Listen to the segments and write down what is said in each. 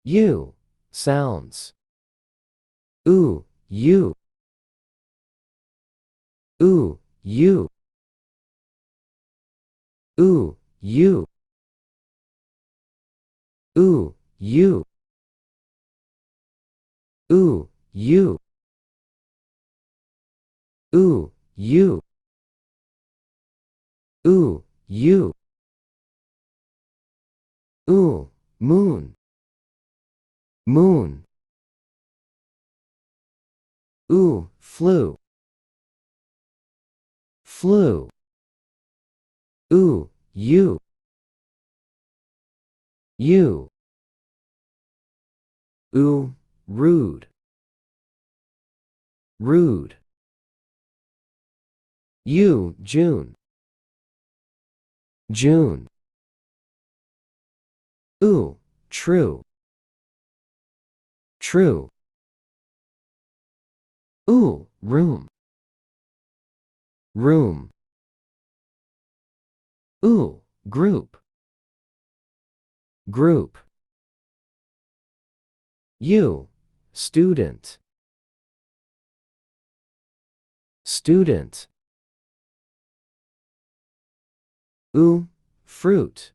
U sounds. Ooh, you. Ooh, you. Ooh, you. Ooh, you. Ooh, you. Ooh, you. Ooh, you. Ooh, moon. Moon. Ooh, flu. Flu. Ooh, you. You. Ooh, rude. Rude. You, June. June. Ooh, true. True. Ooh, room. Room. Ooh, group. Group. You, student. Student. Ooh, fruit.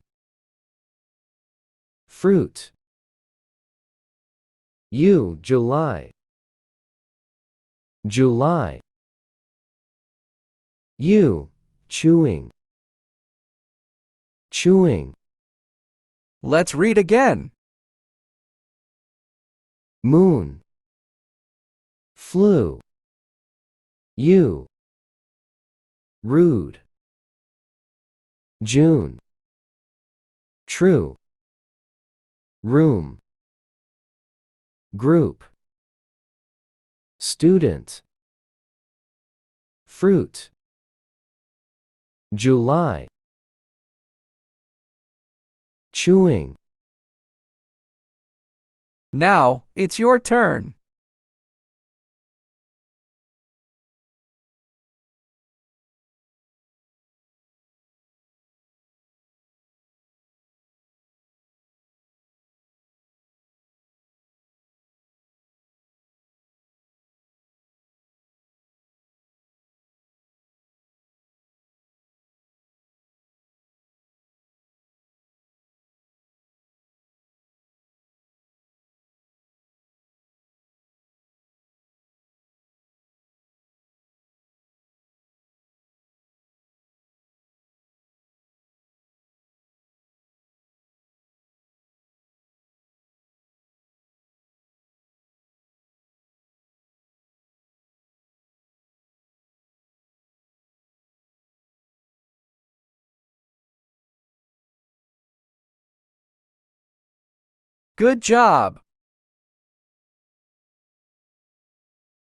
Fruit. You, July. July. You, chewing. Chewing. Let's read again. Moon. Flu. You. Rude. June. True. Room. Group. Student. Fruit. July. Chewing. Now, it's your turn. Good job!